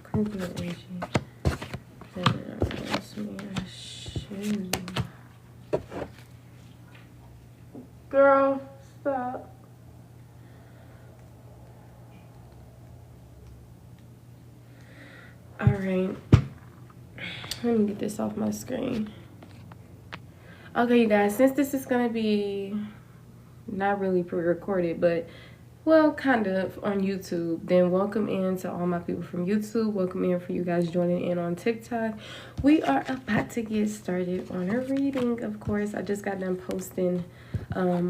Scorpio energy. Girl, stop. All right. Let me get this off my screen. Okay, you guys, since this is going to be not really pre-recorded, but well, kind of on YouTube, then welcome in to all my people from YouTube. Welcome in for you guys joining in on TikTok. We are about to get started on a reading. Of course, I just got done posting a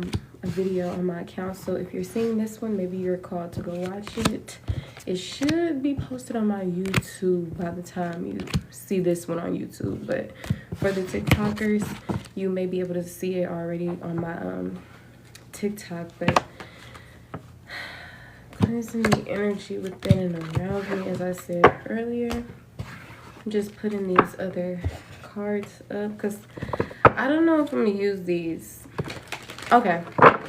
video on my account, so if you're seeing this one, maybe you're called to go watch it. It should be posted on my YouTube by the time you see this one on YouTube, but for the TikTokers, you may be able to see it already on my TikTok. But cleansing the energy within and around me, as I said earlier. I'm just putting these other cards up because I don't know if I'm gonna use these. Okay, I'm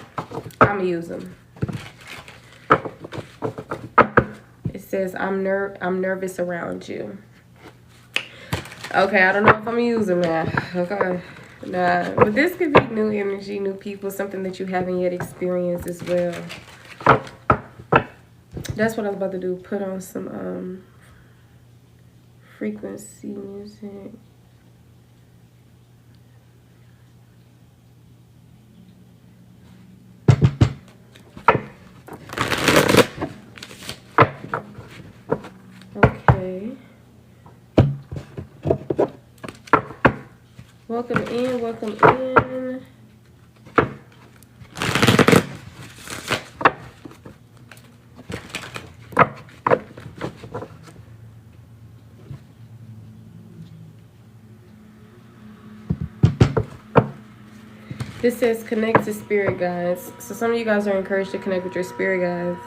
gonna use them. It says I'm nervous around you. Okay, I don't know if I'm gonna use them now. Okay, nah, but this could be new energy, new people, something that you haven't yet experienced as well. That's what I was about to do. Put on some frequency music. Okay. Welcome in, welcome in. This says connect to spirit guides. So some of you guys are encouraged to connect with your spirit guides.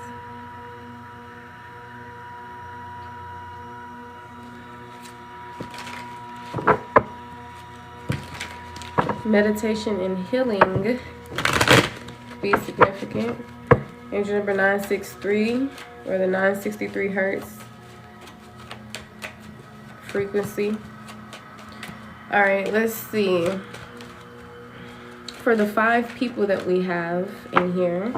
Meditation and healing be significant. Angel number 963 or the 963 hertz frequency. All right, let's see. For the 5 people that we have in here,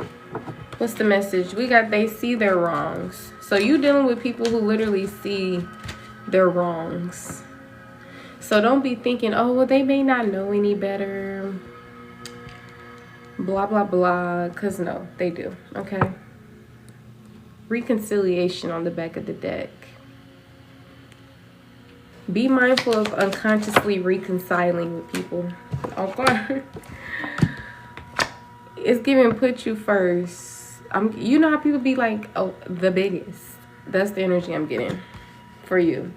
what's the message? We got they see their wrongs. So you dealing with people who literally see their wrongs. So don't be thinking, oh, well, they may not know any better. Blah, blah, blah. Because no, they do. Okay. Reconciliation on the back of the deck. Be mindful of unconsciously reconciling with people. Okay. It's giving put you first. You know how people be like, oh, the biggest. That's the energy I'm getting for you.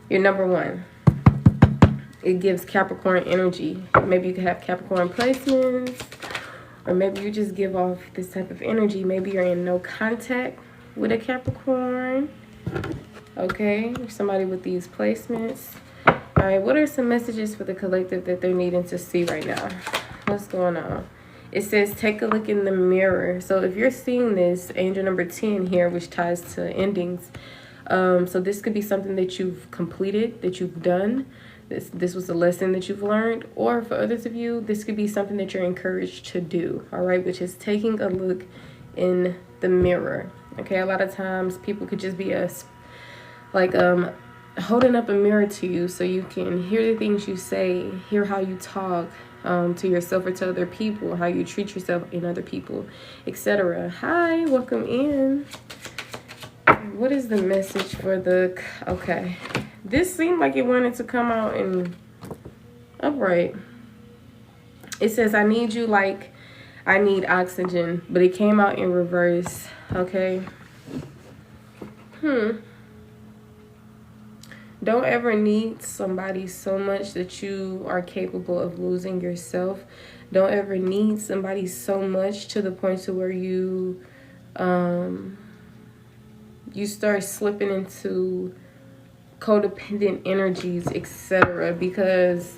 You're number one. It gives Capricorn energy. Maybe you could have Capricorn placements, or maybe you just give off this type of energy. Maybe you're in no contact with a Capricorn. Okay, somebody with these placements. All right, what are some messages for the collective that they're needing to see right now? What's going on? It says take a look in the mirror. So if you're seeing this, angel number 10 here, which ties to endings. So this could be something that you've completed, that you've done. This was a lesson that you've learned. Or for others of you, this could be something that you're encouraged to do. All right, which is taking a look in the mirror. Okay, a lot of times people could just be holding up a mirror to you so you can hear the things you say, hear how you talk to yourself or to other people, how you treat yourself in other people, etc. Hi, welcome in. What is the message for the... Okay, this seemed like it wanted to come out in upright. It says I need you like I need oxygen, but it came out in reverse. Okay. Don't ever need somebody so much that you are capable of losing yourself. Don't ever need somebody so much to the point to where you start slipping into codependent energies, etc. Because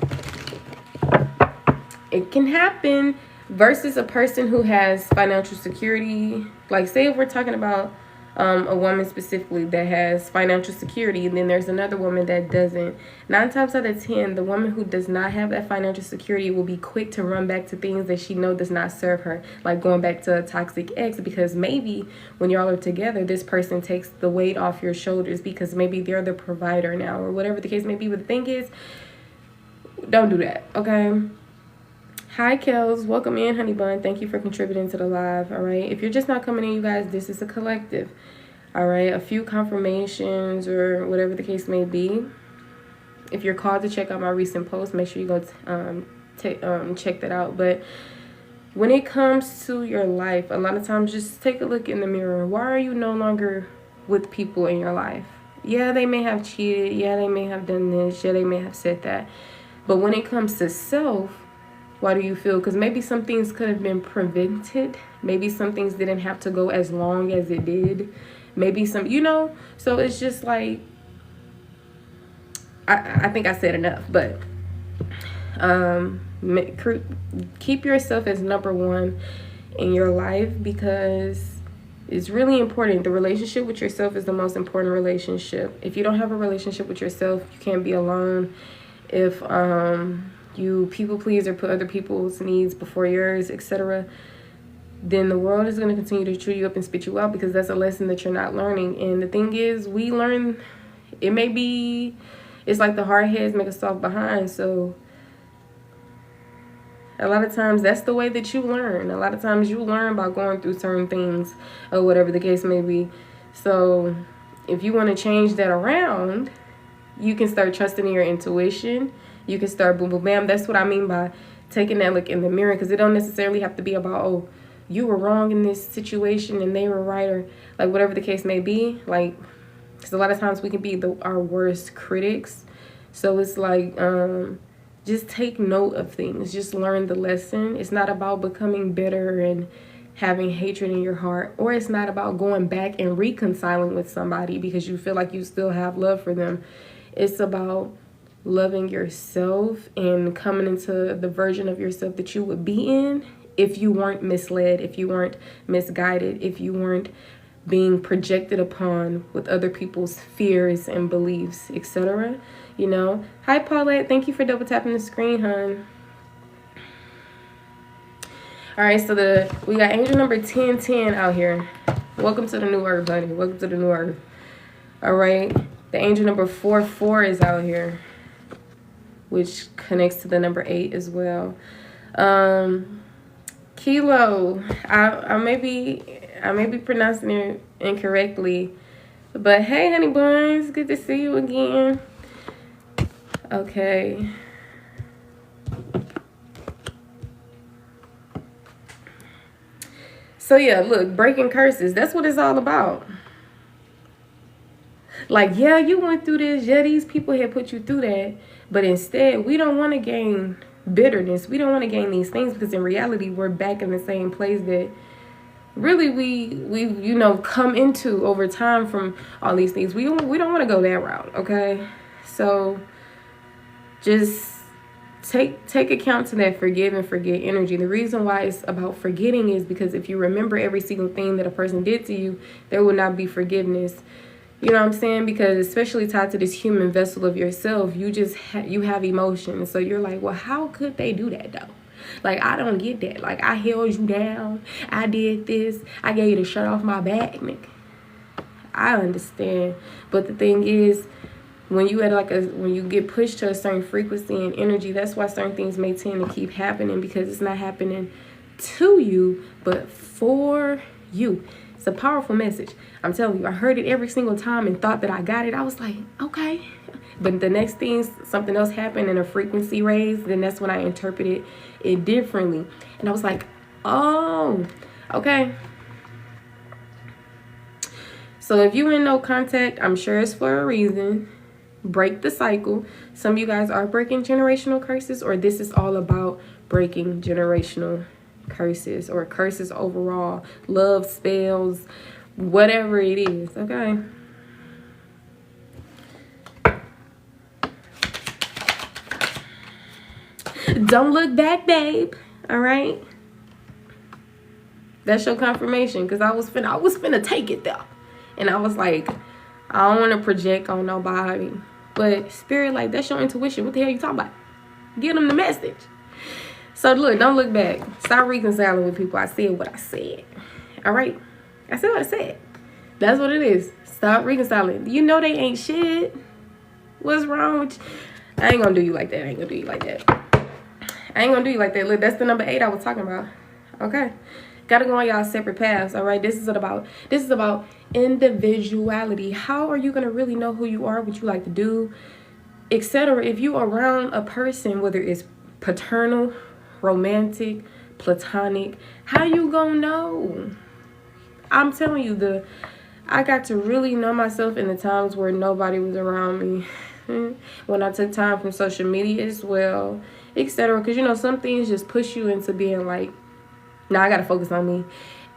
it can happen versus a person who has financial security. Like, say if we're talking about a woman specifically that has financial security, and then there's another woman that doesn't. 9 times out of 10, the woman who does not have that financial security will be quick to run back to things that she knows does not serve her, like going back to a toxic ex, because maybe when y'all are together, this person takes the weight off your shoulders because maybe they're the provider now, or whatever the case may be. But the thing is, don't do that, okay? Hi, Kels. Welcome in, honey bun. Thank you for contributing to the live, all right? If you're just not coming in, you guys, this is a collective, all right? A few confirmations or whatever the case may be. If you're called to check out my recent post, make sure you go check that out. But when it comes to your life, a lot of times just take a look in the mirror. Why are you no longer with people in your life? Yeah, they may have cheated. Yeah, they may have done this. Yeah, they may have said that. But when it comes to self, why do you feel? Because maybe some things could have been prevented. Maybe some things didn't have to go as long as it did. Maybe some, so it's just like, I think I said enough, but keep yourself as number one in your life, because it's really important. The relationship with yourself is the most important relationship. If you don't have a relationship with yourself, you can't be alone. If you people please or put other people's needs before yours, etc., then the world is going to continue to chew you up and spit you out, because that's a lesson that you're not learning. And the thing is, we learn, it's like the hard heads make a soft behind. So a lot of times that's the way that you learn. A lot of times you learn by going through certain things or whatever the case may be. So if you want to change that around, you can start trusting in your intuition. You can start boom, boom, bam. That's what I mean by taking that look in the mirror, because it don't necessarily have to be about, oh, you were wrong in this situation and they were right, or like whatever the case may be. Like, because a lot of times we can be our worst critics. So it's like, just take note of things. Just learn the lesson. It's not about becoming bitter and having hatred in your heart, or it's not about going back and reconciling with somebody because you feel like you still have love for them. It's about loving yourself and coming into the version of yourself that you would be in if you weren't misled, if you weren't misguided, if you weren't being projected upon with other people's fears and beliefs, etc. Hi, Paulette. Thank you for double tapping the screen, hon. All right, so we got angel number 1010 out here. Welcome to the new earth, honey. Welcome to the new earth. All right, the angel number 44 is out here, which connects to the number 8 as well. Kilo, I may be pronouncing it incorrectly, but hey, honey buns, good to see you again. Okay. So yeah, look, breaking curses, that's what it's all about. Like, yeah, you went through this. Yeah, these people had put you through that. But instead, we don't want to gain bitterness. We don't want to gain these things, because in reality, we're back in the same place that really we come into over time from all these things. We don't want to go that route, okay? So just take account to that forgive and forget energy. The reason why it's about forgetting is because if you remember every single thing that a person did to you, there will not be forgiveness. You know what I'm saying? Because especially tied to this human vessel of yourself, you have emotions. So you're like, well, how could they do that though? Like, I don't get that. Like, I held you down. I did this. I gave you the shirt off my back, nigga. I understand. But the thing is, when you get pushed to a certain frequency and energy, that's why certain things may tend to keep happening, because it's not happening to you, but for you. It's a powerful message. I'm telling you, I heard it every single time and thought that I got it. I was like, okay. But the next thing, something else happened and a frequency raised, then that's when I interpreted it differently. And I was like, oh, okay. So if you in no contact, I'm sure it's for a reason. Break the cycle. Some of you guys are breaking generational curses, or this is all about breaking generational curses or curses overall, love spells, whatever it is, okay? Don't look back, babe. All right? That's your confirmation, because I was finna take it though. And I was like, I don't want to project on nobody. But Spirit, like, that's your intuition. What the hell you talking about? Get them the message. So look, don't look back. Stop reconciling with people. I said what I said. All right? I said what I said. That's what it is. Stop reconciling. You know they ain't shit. What's wrong with you? I ain't gonna do you like that. I ain't gonna do you like that. I ain't gonna do you like that. Look, that's the number 8 I was talking about. Okay? Gotta go on y'all separate paths. All right? This is about individuality. How are you gonna really know who you are, what you like to do, etc.? If you are around a person, whether it's paternal, romantic, platonic, how you gonna know? I'm telling you, I got to really know myself in the times where nobody was around me. When I took time from social media as well, etc. Because, you know, some things just push you into being like, nah, I got to focus on me.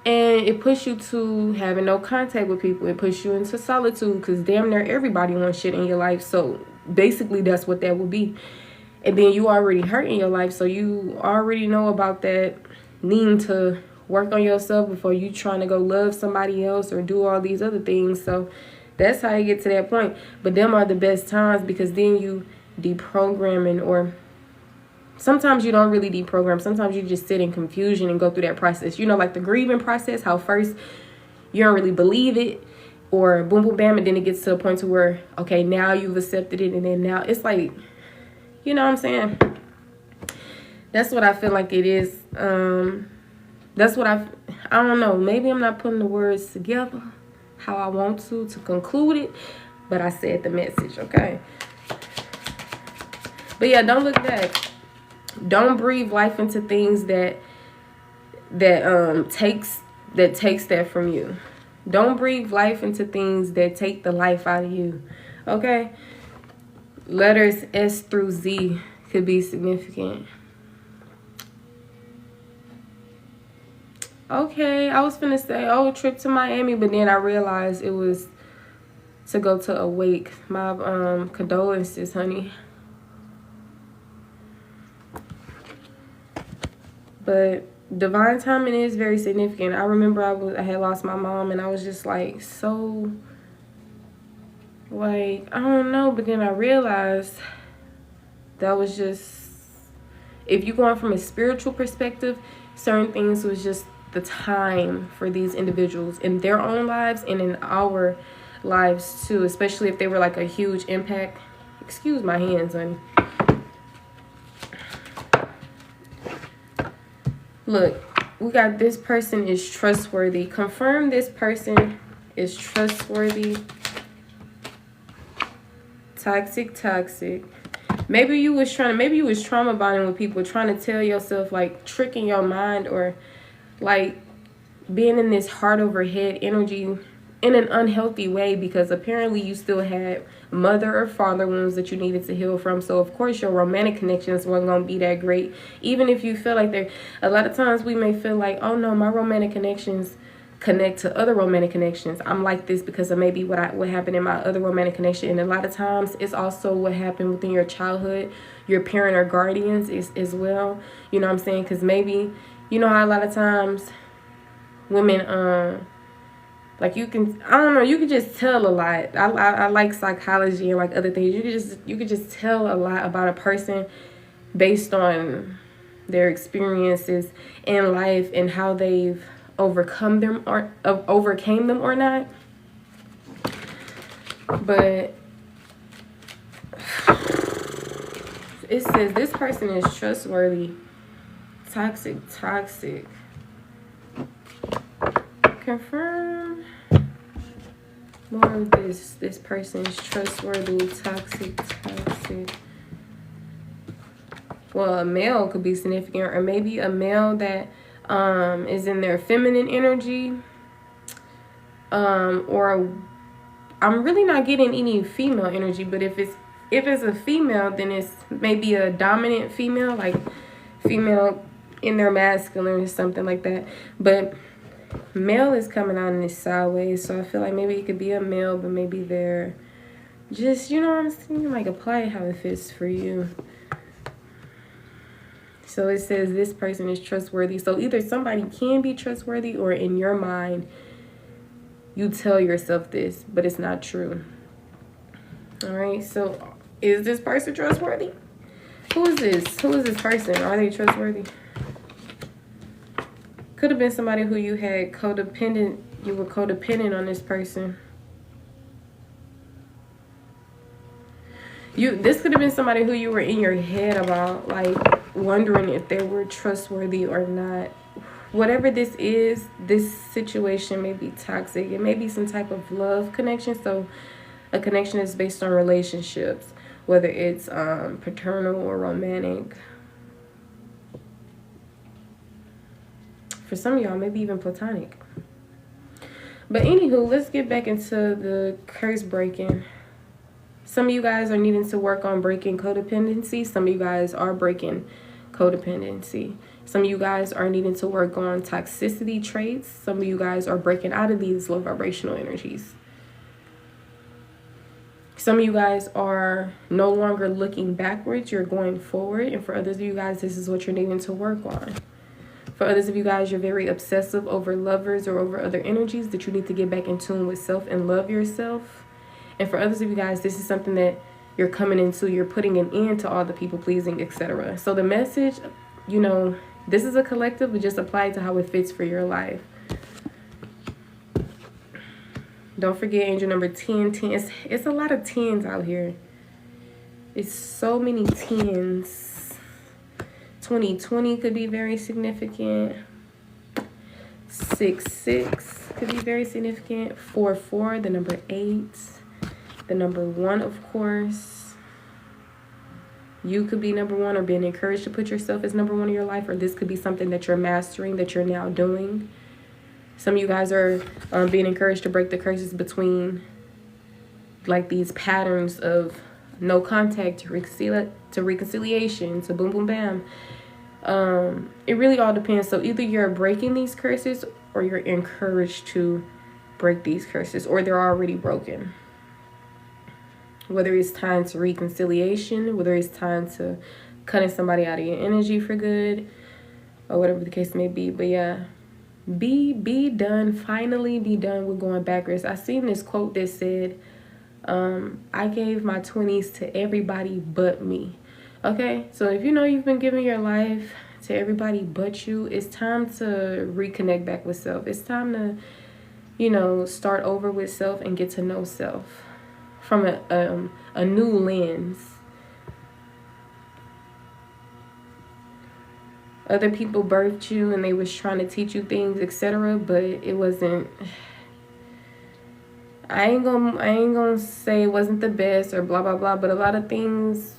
And it pushes you to having no contact with people. It pushes you into solitude because damn near everybody wants shit in your life. So basically that's what that would be. And then you already hurt in your life. So you already know about that needing to work on yourself before you trying to go love somebody else or do all these other things. So that's how you get to that point. But them are the best times because then you deprogramming, or sometimes you don't really deprogram. Sometimes you just sit in confusion and go through that process. You know, like the grieving process, how first you don't really believe it, or boom, boom, bam, and then it gets to a point to where, okay, now you've accepted it, and then now it's like, you know what I'm saying? That's what I feel like it is. That's what I don't know. Maybe I'm not putting the words together how I want to conclude it, but I said the message, okay? But yeah, don't look back. Don't breathe life into things that takes that from you. Don't breathe life into things that take the life out of you, okay? Letters S through Z could be significant. Okay, I was finna say, oh, trip to Miami, but then I realized it was to go to a wake. My condolences, honey. But divine timing is very significant. I remember I had lost my mom, and I was just like, so, like, I don't know. But then I realized that was just, if you're going from a spiritual perspective, certain things was just the time for these individuals in their own lives and in our lives too, especially if they were like a huge impact. Excuse my hands, honey. Look, we got this person is trustworthy. Confirm this person is trustworthy. Toxic. Maybe you was trauma bonding with people, trying to tell yourself, like, tricking your mind, or like being in this heart over head energy in an unhealthy way, because apparently you still had mother or father wounds that you needed to heal from. So of course your romantic connections weren't going to be that great, even if you feel like they're, a lot of times we may feel like, oh no, my romantic connections connect to other romantic connections. I'm like this because of maybe what happened in my other romantic connection. And a lot of times it's also what happened within your childhood, your parent or guardians as well. You know what I'm saying? Because maybe, you know how a lot of times women, like you can, I don't know, you can just tell a lot. I like psychology and like other things. You could just tell a lot about a person based on their experiences in life and how they've overcame them or not. But it says this person is trustworthy. Toxic. Confirm more of this. This person is trustworthy. Toxic. Well, a male could be significant, or maybe a male that is in their feminine energy, or I'm really not getting any female energy. But if it's a female, then it's maybe a dominant female, like female in their masculine or something like that. But male is coming out in this sideways, so I feel like maybe it could be a male, but maybe they're just, you know what I'm saying, like apply it how it fits for you. So it says this person is trustworthy. So either somebody can be trustworthy, or in your mind You tell yourself this, but it's not true. All right, so is this person trustworthy? Who is this? Who is this person? Are they trustworthy? Could have been somebody who you had codependent, you were codependent on this person. This could have been somebody who you were in your head about, like wondering if they were trustworthy or not. Whatever this is, this situation may be toxic. It may be some type of love connection. So a connection is based on relationships, whether it's paternal or romantic. For some of y'all, maybe even platonic. But anywho, let's get back into the curse breaking. Some of you guys are needing to work on breaking codependency. Some of you guys are breaking codependency. Some of you guys are needing to work on toxicity traits. Some of you guys are breaking out of these low vibrational energies. Some of you guys are no longer looking backwards. You're going forward. And for others of you guys, this is what you're needing to work on. For others of you guys, you're very obsessive over lovers or over other energies that you need to get back in tune with self and love yourself. And for others of you guys, this is something that you're coming into. You're putting an end to all the people pleasing, etc. So the message, you know, this is a collective, but just apply it to how it fits for your life. Don't forget angel number 10. 10. It's a lot of 10s out here. It's so many 10s. 2020 could be very significant. 6 could be very significant. 4 the number 8. The number 1, of course. You could be number 1 or being encouraged to put yourself as number 1 in your life, or this could be something that you're mastering, that you're now doing. Some of you guys are being encouraged to break the curses between like these patterns of no contact to reconciliation to boom boom bam. It really all depends. So either you're breaking these curses or you're encouraged to break these curses, or they're already broken. Whether it's time to reconciliation, whether it's time to cutting somebody out of your energy for good, or whatever the case may be. But yeah, be done. Finally be done with going backwards. I seen this quote that said, I gave my 20s to everybody but me. Okay, so if you know you've been giving your life to everybody but you, it's time to reconnect back with self. It's time to, you know, start over with self and get to know self from a new lens. Other people birthed you and they was trying to teach you things, etc., but it wasn't. I ain't gonna say it wasn't the best or blah blah blah, but a lot of things,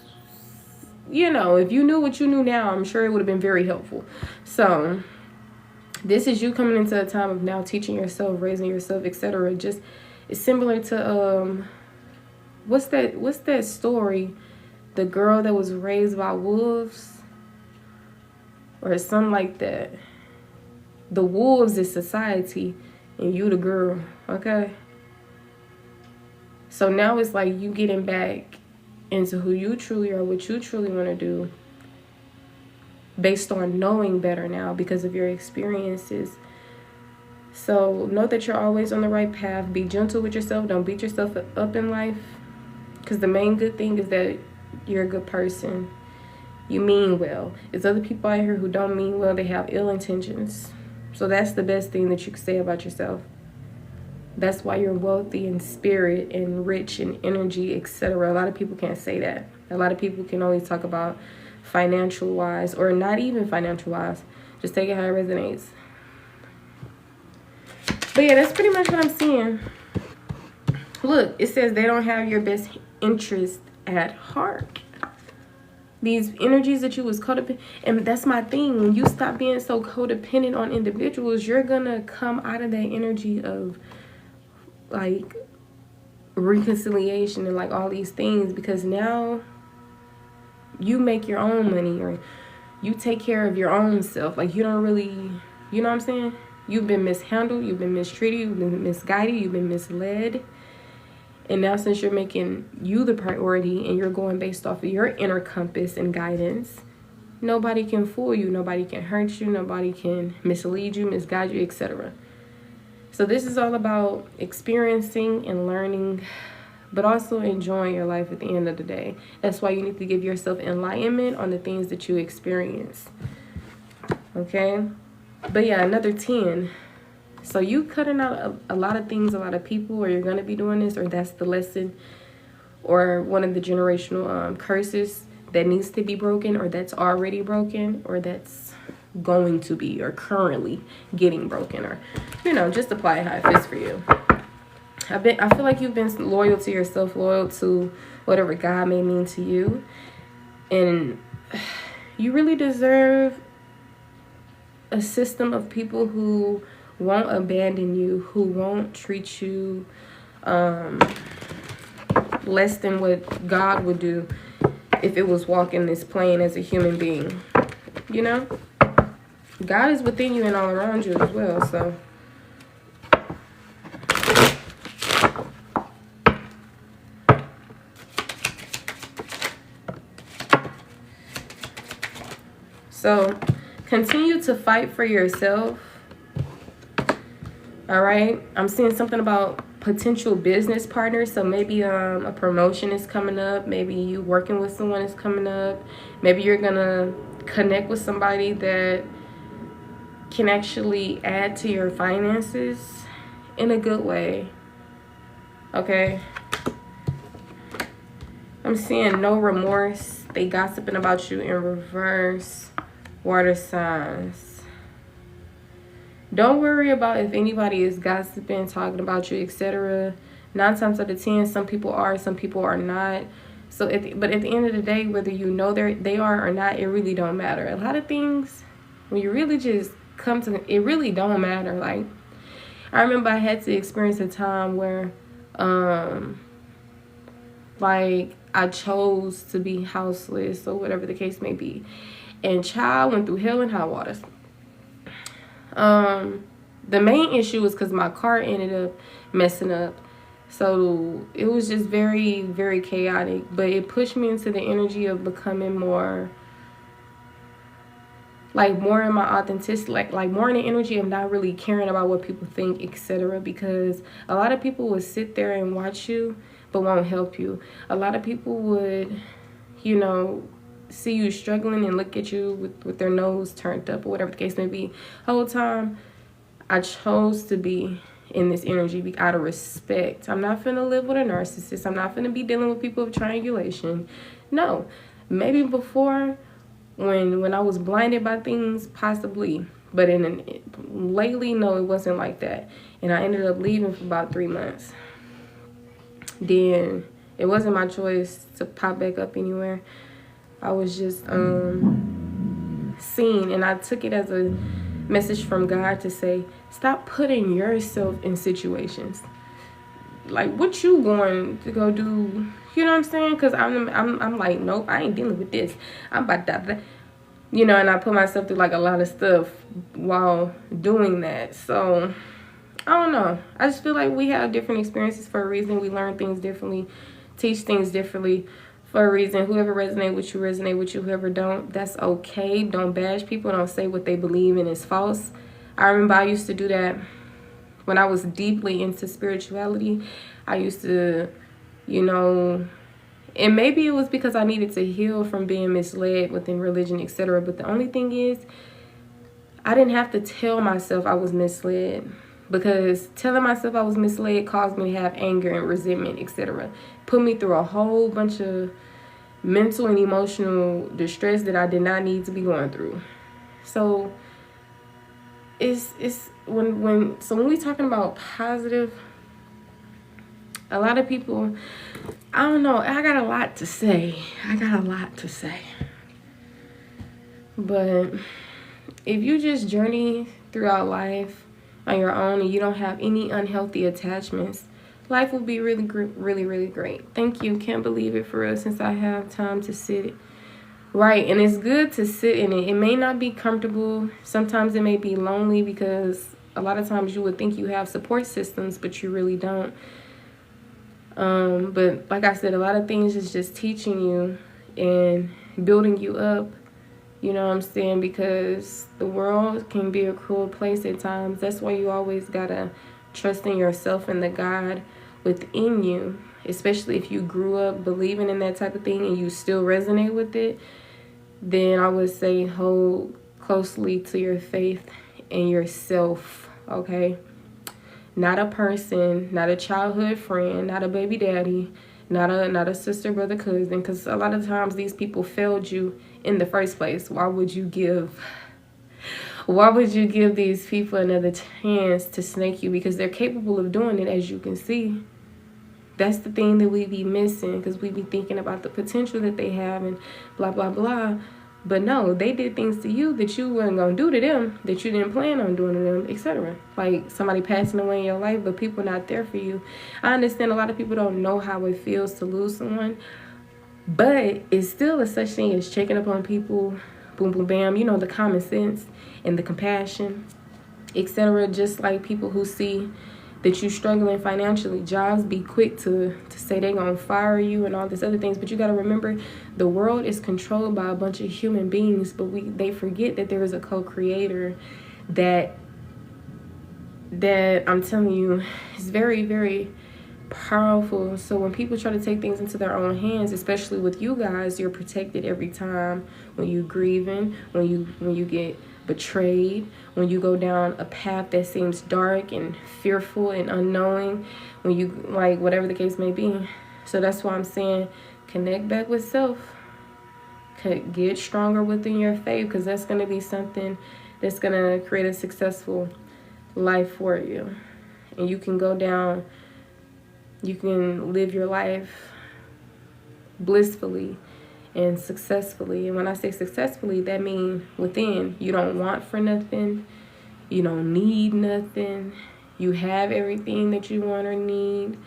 you know, if you knew what you knew now, I'm sure it would have been very helpful. So this is you coming into a time of now teaching yourself, raising yourself, etc. Just it's similar to what's that story? The girl that was raised by wolves or something like that. The wolves is society and you the girl, okay? So now it's like you getting back into who you truly are, what you truly want to do, based on knowing better now because of your experiences. So know that you're always on the right path. Be gentle with yourself. Don't beat yourself up in life, because the main good thing is that you're a good person. You mean well. There's other people out here who don't mean well. They have ill intentions. So that's the best thing that you can say about yourself. That's why you're wealthy in spirit and rich in energy, etc. A lot of people can't say that. A lot of people can only talk about financial wise, or not even financial wise. Just take it how it resonates. But yeah, that's pretty much what I'm seeing. Look, it says they don't have your best interest at heart. These energies that you was codependent, and that's my thing. When you stop being so codependent on individuals, you're gonna come out of that energy of like reconciliation and like all these things, because now you make your own money or you take care of your own self. Like you don't really, you know what I'm saying? You've been mishandled, you've been mistreated, you've been misguided, you've been misled. And now since you're making you the priority and you're going based off of your inner compass and guidance, nobody can fool you, nobody can hurt you, nobody can mislead you, misguide you, etc. So this is all about experiencing and learning, but also enjoying your life at the end of the day. That's why you need to give yourself enlightenment on the things that you experience. Okay? But yeah, another 10. So you cutting out a lot of things, a lot of people, or you're going to be doing this, or that's the lesson, or one of the generational curses that needs to be broken, or that's already broken, or that's going to be, or currently getting broken, or, just apply it how it fits for you. I feel like you've been loyal to yourself, loyal to whatever God may mean to you, and you really deserve a system of people who won't abandon you, who won't treat you less than what God would do if it was walking this plane as a human being. God is within you and all around you as well, so. So, continue to fight for yourself. All right. I'm seeing something about potential business partners. So maybe a promotion is coming up. Maybe you working with someone is coming up. Maybe you're going to connect with somebody that can actually add to your finances in a good way. Okay. I'm seeing no remorse. They gossiping about you in reverse. Water signs. Don't worry about if anybody is gossiping, talking about you, etc. 9 times out of 10, some people are, some people are not. So, but at the end of the day, whether you know they are or not, it really don't matter. A lot of things, when you really just come to it, really don't matter. Like, I remember I had to experience a time where, like, I chose to be houseless or whatever the case may be. And child went through hell and high waters. The main issue was because my car ended up messing up. So it was just very, very chaotic. But it pushed me into the energy of becoming more in my authenticity, like more in the energy of not really caring about what people think, etc. Because a lot of people would sit there and watch you, but won't help you. A lot of people would, see you struggling and look at you with their nose turned up or whatever the case may be. The whole time, I chose to be in this energy out of respect. I'm not finna live with a narcissist. I'm not finna be dealing with people of triangulation. No. Maybe before, when I was blinded by things, possibly. But lately, no, it wasn't like that. And I ended up leaving for about 3 months. Then, it wasn't my choice to pop back up anywhere. I was just seen, and I took it as a message from God to say, stop putting yourself in situations. Like, what you going to go do? You know what I'm saying? Because I'm like, nope, I ain't dealing with this. I'm about to, and I put myself through like a lot of stuff while doing that. So, I don't know. I just feel like we have different experiences for a reason. We learn things differently, teach things differently. For a reason. Whoever resonate with you, whoever don't, that's okay. Don't bash people. Don't say what they believe in is false. I remember I used to do that when I was deeply into spirituality. I used to, and maybe it was because I needed to heal from being misled within religion, etc. But the only thing is, I didn't have to tell myself I was misled, because telling myself I was misled caused me to have anger and resentment, etc. Put me through a whole bunch of mental and emotional distress that I did not need to be going through. So when we talking about positive, a lot of people, I don't know, I got a lot to say. But if you just journey throughout life on your own and you don't have any unhealthy attachments, life will be really, really, really great. Thank you. Can't believe it, for real, since I have time to sit. Right, and it's good to sit in it. It may not be comfortable. Sometimes it may be lonely, because a lot of times you would think you have support systems, but you really don't. But like I said, a lot of things is just teaching you and building you up. You know what I'm saying? Because the world can be a cruel place at times. That's why you always gotta trusting yourself and the God within you, especially if you grew up believing in that type of thing and you still resonate with it, then I would say hold closely to your faith and yourself, okay? Not a person, not a childhood friend, not a baby daddy, not a sister, brother, cousin, because a lot of times these people failed you in the first place. Why would you give these people another chance to snake you? Because they're capable of doing it, as you can see. That's the thing that we be missing, because we be thinking about the potential that they have and blah, blah, blah. But no, they did things to you that you weren't going to do to them, that you didn't plan on doing to them, etc. Like somebody passing away in your life, but people not there for you. I understand a lot of people don't know how it feels to lose someone, but it's still a such thing as checking up on people, boom, boom, bam, you know, the common sense and the compassion, etc. Just like people who see that you struggling financially, jobs be quick to say they gonna fire you and all this other things. But you gotta remember, the world is controlled by a bunch of human beings, but they forget that there is a co-creator that I'm telling you is very, very powerful. So when people try to take things into their own hands, especially with you guys, you're protected every time. When you grieving, when you get betrayed, when you go down a path that seems dark and fearful and unknowing, when you, like, whatever the case may be. So that's why I'm saying connect back with self, get stronger within your faith, because that's going to be something that's going to create a successful life for you. And you can go down, you can live your life blissfully and successfully. And when I say successfully, that means within. You don't want for nothing. You don't need nothing. You have everything that you want or need.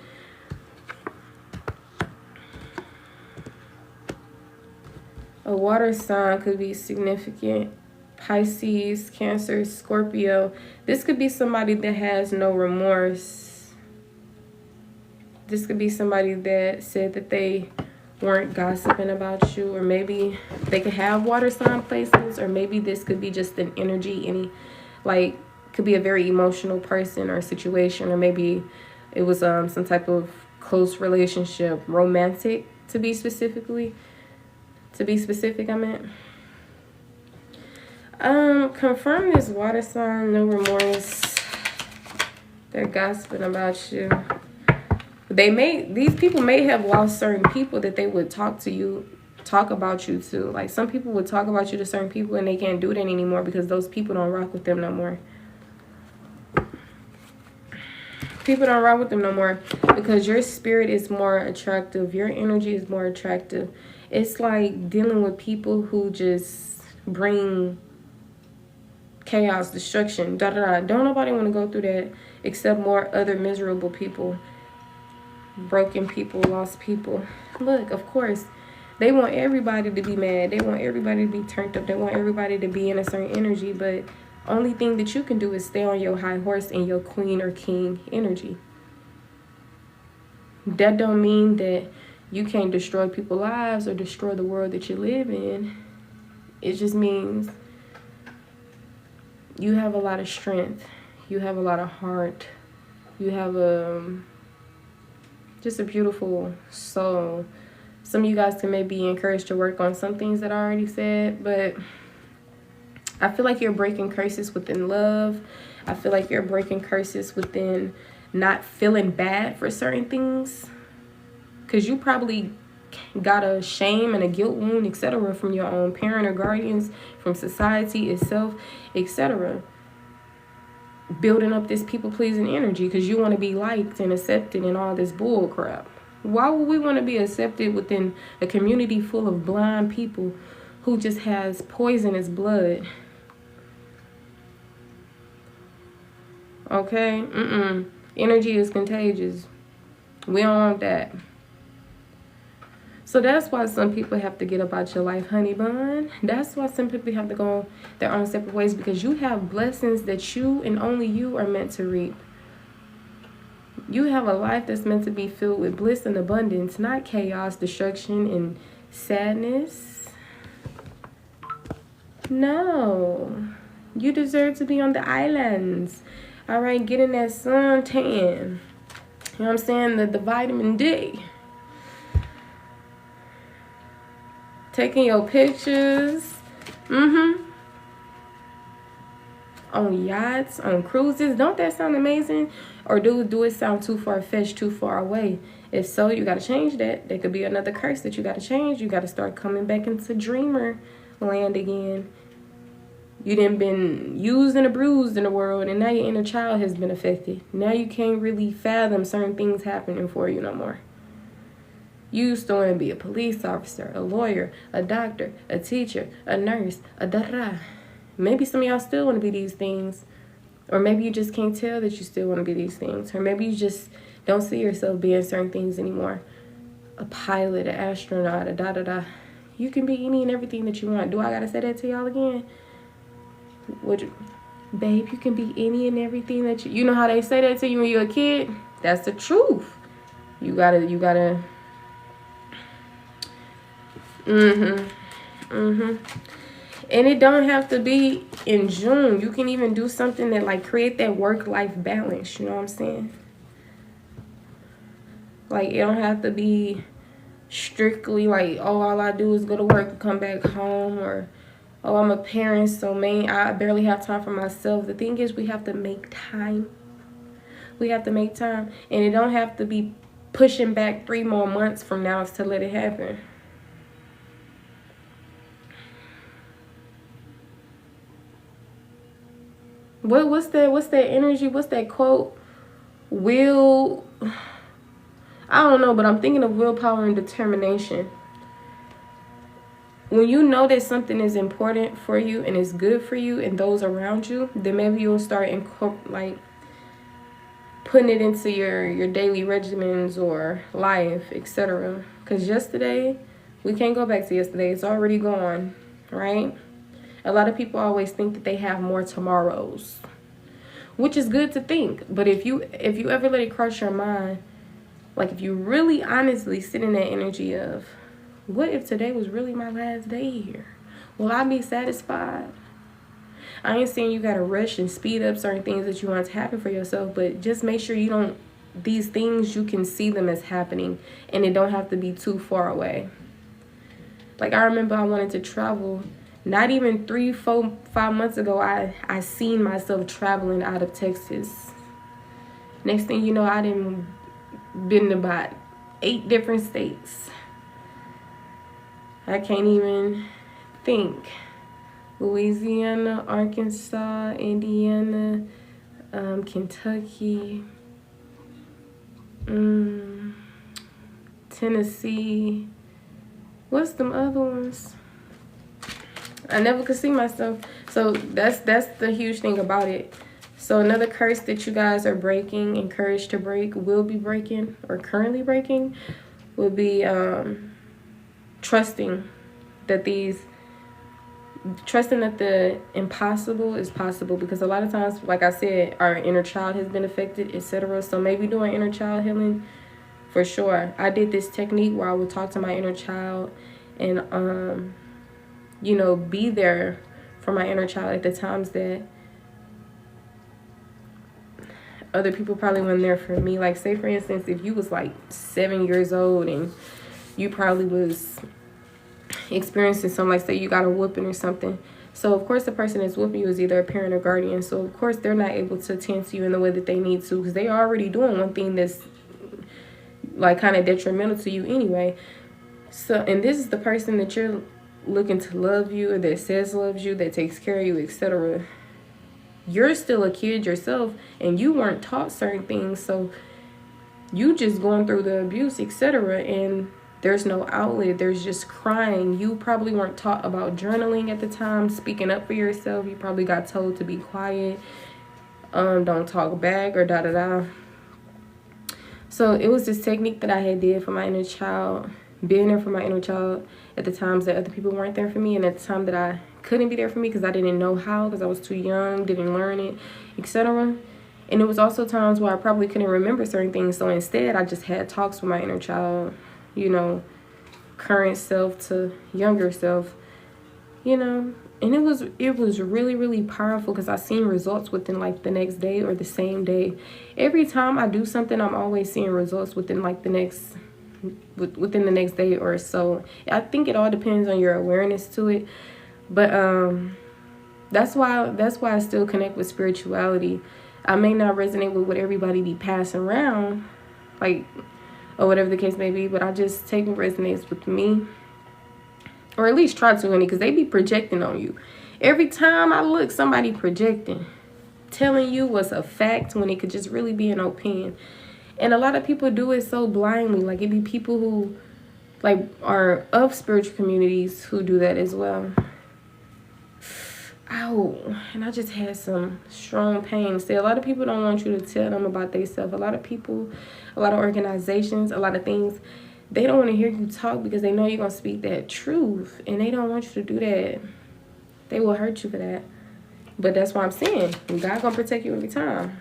A water sign could be significant. Pisces, Cancer, Scorpio. This could be somebody that has no remorse. This could be somebody that said that they weren't gossiping about you, or maybe they could have water sign placements, or maybe this could be just an energy, could be a very emotional person or situation, or maybe it was some type of close relationship, romantic to be specific, I meant. Confirm this water sign, no remorse. They're gossiping about you. These people may have lost certain people that they would talk about you to. Like, some people would talk about you to certain people and they can't do that anymore because those people don't rock with them no more. People don't rock with them no more because your spirit is more attractive. Your energy is more attractive. It's like dealing with people who just bring chaos, destruction, Don't nobody want to go through that except more other miserable people. Broken people, lost people. Look, of course, they want everybody to be mad. They want everybody to be turned up. They want everybody to be in a certain energy. But only thing that you can do is stay on your high horse and your queen or king energy. That don't mean that you can't destroy people's lives or destroy the world that you live in. It just means you have a lot of strength. You have a lot of heart. You have just a beautiful soul. Some of you guys can maybe be encouraged to work on some things that I already said, but I feel like you're breaking curses within love. I feel like you're breaking curses within not feeling bad for certain things, because you probably got a shame and a guilt wound, etc., from your own parent or guardians, from society itself, etc. Building up this people-pleasing energy because you want to be liked and accepted and all this bull crap. Why would we want to be accepted within a community full of blind people who just has poisonous blood? Okay? Energy is contagious. We don't want that. So that's why some people have to get up out your life, honey bun. That's why some people have to go their own separate ways, because you have blessings that you and only you are meant to reap. You have a life that's meant to be filled with bliss and abundance, not chaos, destruction, and sadness. No. You deserve to be on the islands. All right, getting that suntan. You know what I'm saying? The vitamin D. Taking your pictures. On yachts, on cruises. Don't that sound amazing? Or do it sound too far-fetched, too far away? If so, you got to change that. There could be another curse that you got to change. You got to start coming back into dreamer land again. You done been used and abused in the world, and now your inner child has been affected. Now you can't really fathom certain things happening for you no more. You used to want to be a police officer, a lawyer, a doctor, a teacher, a nurse, a da-da-da. Maybe some of y'all still want to be these things. Or maybe you just can't tell that you still want to be these things. Or maybe you just don't see yourself being certain things anymore. A pilot, an astronaut, a da-da-da. You can be any and everything that you want. Do I got to say that to y'all again? Babe, you can be any and everything that you know how they say that to you when you're a kid? That's the truth. You gotta. And it don't have to be in June. You can even do something that like create that work-life balance. You know what I'm saying? Like it don't have to be strictly like, oh, all I do is go to work and come back home, or oh, I'm a parent, so I barely have time for myself. The thing is, we have to make time. We have to make time. And it don't have to be pushing back 3 more months from now to let it happen. What's that energy? What's that quote? I don't know, but I'm thinking of willpower and determination. When you know that something is important for you and is good for you and those around you, then maybe you'll start putting it into your daily regimens or life, etc. Because yesterday, we can't go back to yesterday. It's already gone, right? A lot of people always think that they have more tomorrows, which is good to think. But if you ever let it cross your mind, like if you really honestly sit in that energy of, what if today was really my last day here? Will I be satisfied? I ain't saying you gotta rush and speed up certain things that you want to happen for yourself, but just make sure you don't, these things, you can see them as happening and it don't have to be too far away. Like I remember I wanted to travel. Not even 3, 4, 5 months ago, I seen myself traveling out of Texas. Next thing you know, I done been to about 8 different states. I can't even think. Louisiana, Arkansas, Indiana, Kentucky, Tennessee. What's them other ones? I never could see myself. So that's the huge thing about it. So another curse that you guys are breaking, encouraged to break, will be breaking, or currently breaking, will be trusting that the impossible is possible. Because a lot of times, like I said, our inner child has been affected, etc. So maybe doing inner child healing, for sure. I did this technique where I would talk to my inner child and be there for my inner child at the times that other people probably weren't there for me. Like, say for instance, if you was like 7 years old and you probably was experiencing something, like say you got a whooping or something. So of course the person that's whooping you is either a parent or guardian. So of course they're not able to tend to you in the way that they need to, because they are already doing one thing that's like kind of detrimental to you anyway. So, and this is the person that you're looking to love you, or that says loves you, that takes care of you, etc. You're still a kid yourself and you weren't taught certain things, so you just going through the abuse, etc. And there's no outlet. There's just crying. You probably weren't taught about journaling at the time, speaking up for yourself. You probably got told to be quiet, don't talk back, or da-da-da. So it was this technique that I had did for my inner child, being there for my inner child at the times that other people weren't there for me, and at the time that I couldn't be there for me because I didn't know how, because I was too young, didn't learn it, etc. And it was also times where I probably couldn't remember certain things. So instead, I just had talks with my inner child, current self to younger self, you know. And it was really, really powerful because I seen results within like the next day or the same day. Every time I do something, I'm always seeing results within like within the next day or so. I think it all depends on your awareness to it. But that's why I still connect with spirituality. I may not resonate with what everybody be passing around, like, or whatever the case may be, but I just take what resonates with me. Or at least try to, honey, because they be projecting on you. Every time I look, somebody projecting, telling you what's a fact when it could just really be an opinion. And a lot of people do it so blindly. Like, it be people who, like, are of spiritual communities who do that as well. Ow. And I just had some strong pain. See, a lot of people don't want you to tell them about themselves. A lot of people, a lot of organizations, a lot of things, they don't want to hear you talk because they know you're going to speak that truth. And they don't want you to do that. They will hurt you for that. But that's what I'm saying. God going to protect you every time.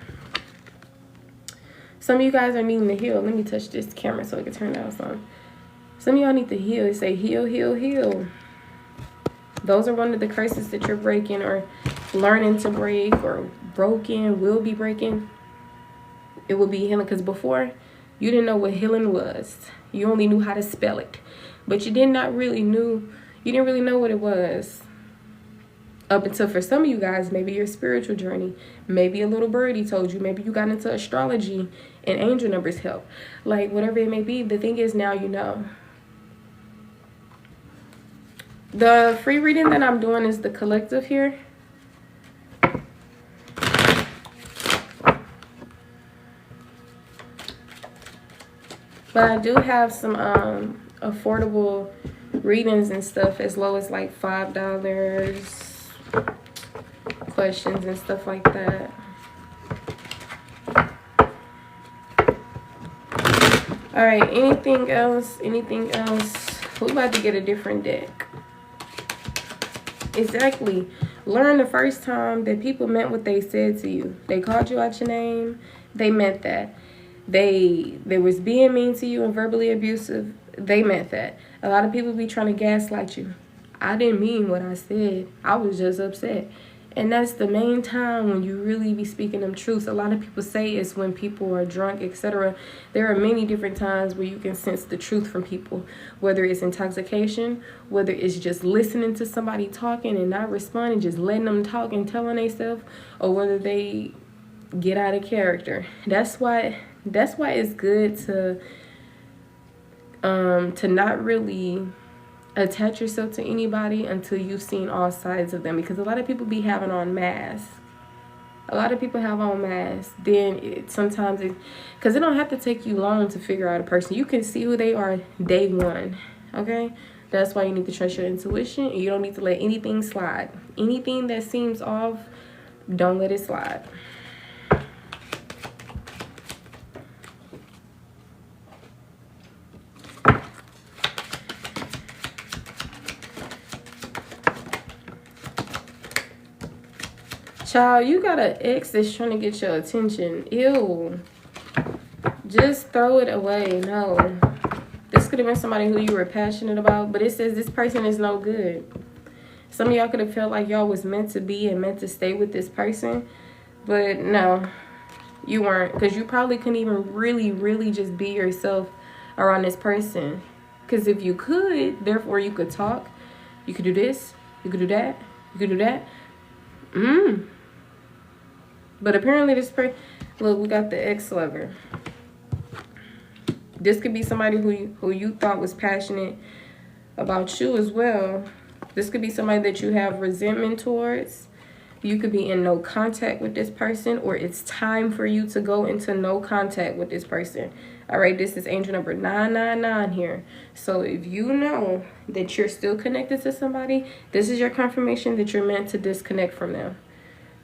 Some of you guys are needing to heal. Let me touch this camera so I can turn that on. Some of y'all need to heal. They say heal, heal, heal. Those are one of the curses that you're breaking or learning to break or broken, will be breaking. It will be healing because before you didn't know what healing was. You only knew how to spell it, but you didn't really know what it was. Up until for some of you guys, maybe your spiritual journey, maybe a little birdie told you, maybe you got into astrology and angel numbers help. Like whatever it may be, the thing is now you know. The free reading that I'm doing is the collective here. But I do have some affordable readings and stuff as low as like $5, questions and stuff like that. All right, anything else? Anything else? We're about to get a different deck. Exactly. Learn the first time that people meant what they said to you. They called you out your name. They meant that. They was being mean to you and verbally abusive. They meant that. A lot of people be trying to gaslight you. I didn't mean what I said. I was just upset. And that's the main time when you really be speaking them truths. A lot of people say it's when people are drunk, etc. There are many different times where you can sense the truth from people. Whether it's intoxication, whether it's just listening to somebody talking and not responding, just letting them talk and telling themselves, or whether they get out of character. That's why it's good to not really attach yourself to anybody until you've seen all sides of them, because a lot of people be having on masks. A lot of people have on masks. Then sometimes because it don't have to take you long to figure out a person. You can see who they are day one. Okay, that's why you need to trust your intuition, and you don't need to let anything slide. Anything that seems off, don't let it slide. Child, you got an ex that's trying to get your attention. Ew. Just throw it away. No. This could have been somebody who you were passionate about, but it says this person is no good. Some of y'all could have felt like y'all was meant to be and meant to stay with this person, but no, you weren't, because you probably couldn't even really just be yourself around this person. Because if you could, therefore you could talk, you could do this, you could do that, you could do that. But apparently this person, look, we got the ex-lover. This could be somebody who you thought was passionate about you as well. This could be somebody that you have resentment towards. You could be in no contact with this person, or it's time for you to go into no contact with this person. All right, this is angel number 999 here. So if you know that you're still connected to somebody, this is your confirmation that you're meant to disconnect from them.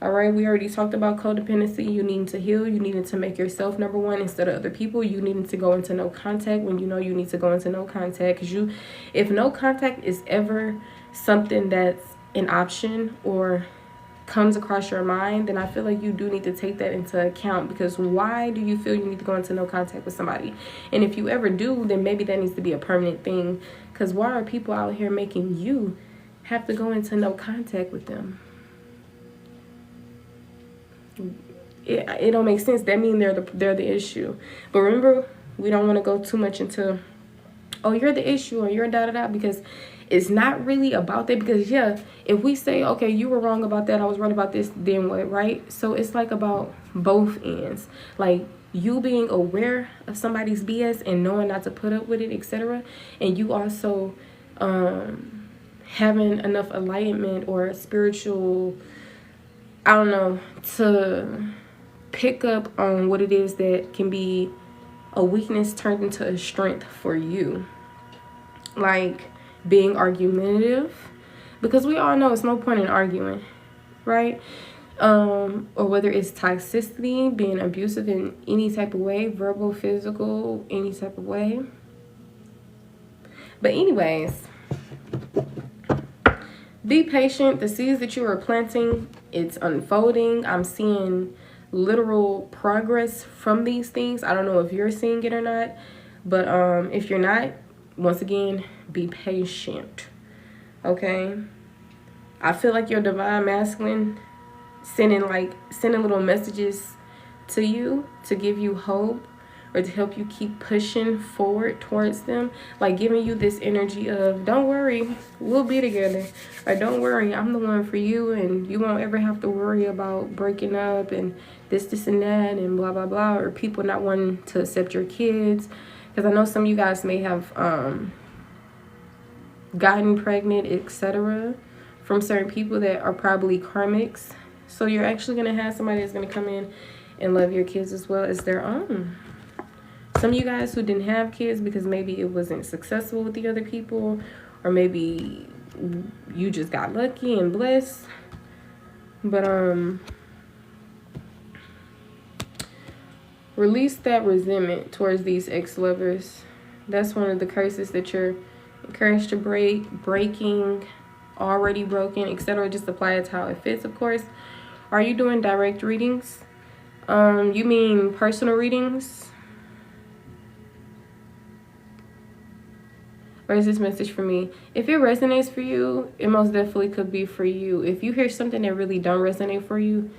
All right, we already talked about codependency. You need to heal. You needed to make yourself number one instead of other people. You needed to go into no contact when you know you need to go into no contact. Because if no contact is ever something that's an option or comes across your mind, then I feel like you do need to take that into account. Because why do you feel you need to go into no contact with somebody? And if you ever do, then maybe that needs to be a permanent thing. Because why are people out here making you have to go into no contact with them. It don't make sense. That means they're the issue. But remember, we don't want to go too much into, oh, you're the issue or you're da-da-da, because it's not really about that. Because, yeah, if we say, okay, you were wrong about that, I was right about this, then what, right? So it's like about both ends. Like, you being aware of somebody's BS and knowing not to put up with it, etc. And you also having enough enlightenment or spiritual, I don't know, to pick up on what it is that can be a weakness turned into a strength for you. Like being argumentative, because we all know it's no point in arguing, right? Or whether it's toxicity, being abusive in any type of way, verbal, physical, any type of way. But anyways, be patient. The seeds that you are planting, it's unfolding. I'm seeing literal progress from these things. I don't know if you're seeing it or not, but if you're not, once again, be patient. Okay? I feel like your divine masculine sending little messages to you to give you hope or to help you keep pushing forward towards them, like giving you this energy of, don't worry, we'll be together, or don't worry, I'm the one for you, and you won't ever have to worry about breaking up and this and that and blah blah blah, or people not wanting to accept your kids. Because I know some of you guys may have gotten pregnant, etc., from certain people that are probably karmics. So you're actually going to have somebody that's going to come in and love your kids as well as their own. Some of you guys who didn't have kids because maybe it wasn't successful with the other people, or maybe you just got lucky and blessed. But release that resentment towards these ex-lovers. That's one of the curses that you're encouraged to breaking, already broken, etc. Just apply it to how it fits, of course. Are you doing direct readings? You mean personal readings? Or is this message for me? If it resonates for you, it most definitely could be for you. If you hear something that really don't resonate for you,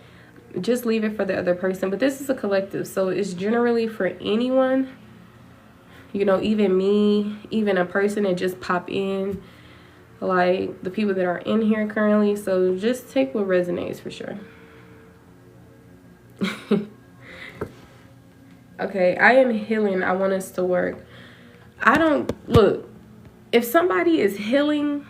just leave it for the other person. But this is a collective, so it's generally for anyone. You know, even me, even a person that just pop in, like the people that are in here currently. So just take what resonates for sure. Okay, I am healing. I want us to work. Look, if somebody is healing,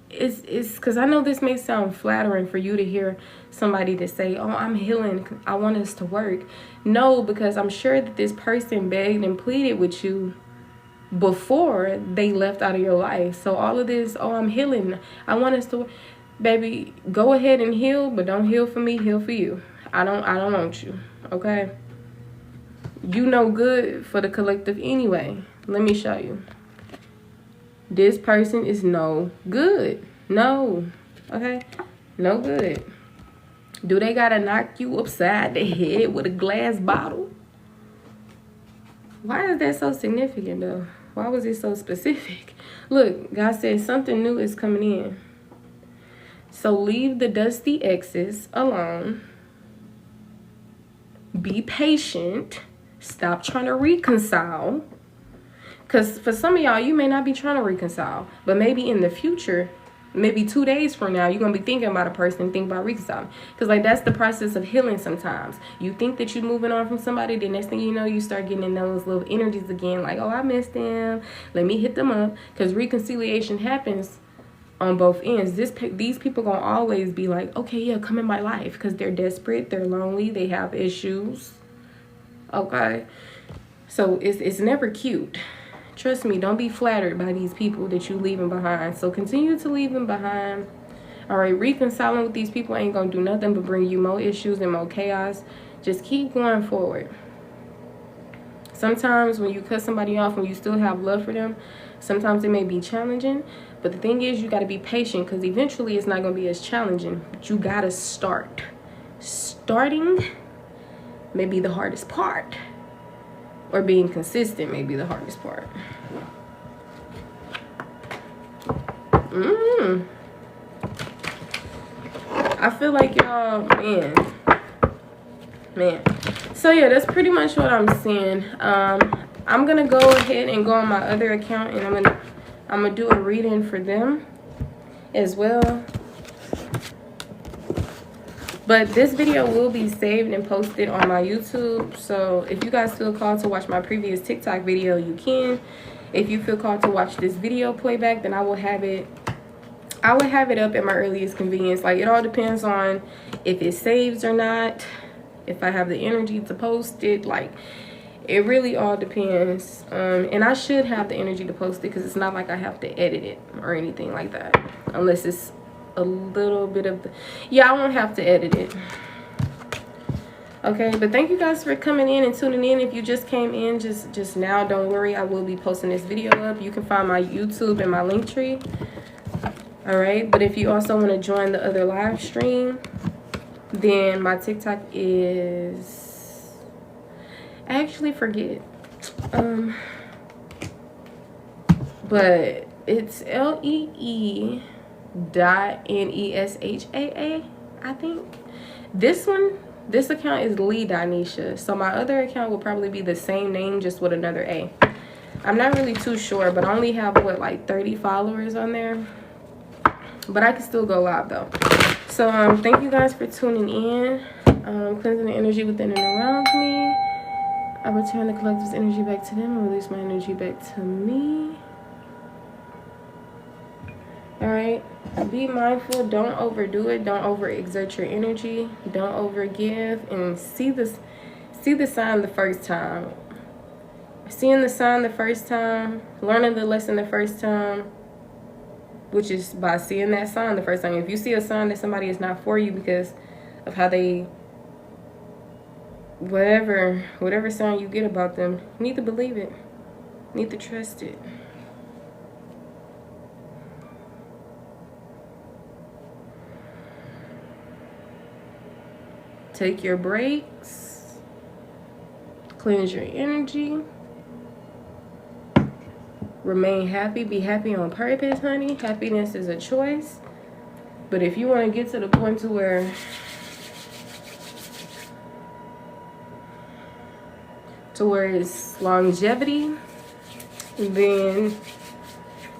it's because I know this may sound flattering for you to hear somebody to say, oh, I'm healing, I want us to work. No, because I'm sure that this person begged and pleaded with you before they left out of your life. So all of this, oh, I'm healing, I want us to work. Baby, go ahead and heal, but don't heal for me, heal for you. I don't want you, okay? You no good for the collective anyway. Let me show you. This person is no good. No. Okay? No good. Do they gotta knock you upside the head with a glass bottle? Why is that so significant though? Why was it so specific? Look, God said something new is coming in. So leave the dusty exes alone. Be patient. Stop trying to reconcile. Because for some of y'all, you may not be trying to reconcile. But maybe in the future, maybe 2 days from now, you're going to be thinking about a person and think about reconciling. Because like that's the process of healing sometimes. You think that you're moving on from somebody. The next thing you know, you start getting in those little energies again. Like, oh, I missed them. Let me hit them up. Because reconciliation happens on both ends. These people going to always be like, okay, yeah, come in my life. Because they're desperate. They're lonely. They have issues. Okay. So it's never cute. Trust me, don't be flattered by these people that you leaving behind. So continue to leave them behind. All right, reconciling with these people ain't going to do nothing but bring you more issues and more chaos. Just keep going forward. Sometimes when you cut somebody off and you still have love for them, sometimes it may be challenging. But the thing is, you got to be patient because eventually it's not going to be as challenging. But you got to start. Starting may be the hardest part. Or being consistent may be the hardest part. I feel like y'all, man. So yeah, that's pretty much what I'm seeing. I'm gonna go ahead and go on my other account, and I'm gonna do a reading for them as well. But this video will be saved and posted on my YouTube. So if you guys feel called to watch my previous TikTok video, you can. If you feel called to watch this video playback, then I will have it up at my earliest convenience. Like, it all depends on if it saves or not, if I have the energy to post it. Like, it really all depends. And I should have the energy to post it, because it's not like I have to edit it or anything like that, unless it's a little bit of I won't have to edit it. Okay, but thank you guys for coming in and tuning in. If you just came in just now, don't worry, I will be posting this video up. You can find my YouTube and my link tree. All right, but if you also want to join the other live stream, then my TikTok is, I actually forget, but it's LEE.NESHAA, I think. This account is Lee Danisha. So my other account will probably be the same name, just with another A. I'm not really too sure, but I only have, what, like 30 followers on there. But I can still go live though. So thank you guys for tuning in. Cleansing the energy within and around me. I return the collective's energy back to them and release my energy back to me. Alright, be mindful, don't overdo it, don't overexert your energy, don't overgive, and see the sign the first time. Seeing the sign the first time, learning the lesson the first time, which is by seeing that sign the first time. If you see a sign that somebody is not for you because of how they, whatever sign you get about them, you need to believe it, you need to trust it. Take your breaks. Cleanse your energy. Remain happy. Be happy on purpose, honey. Happiness is a choice. But if you want to get to the point to where it's longevity, then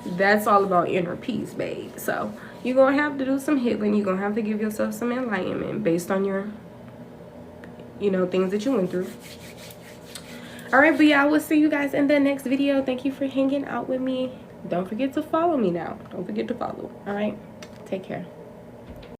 that's all about inner peace, babe. So you're going to have to do some healing. You're going to have to give yourself some enlightenment based on your things that you went through. All right, but yeah, I will see you guys in the next video. Thank you for hanging out with me. Don't forget to follow me now. Don't forget to follow. All right, take care.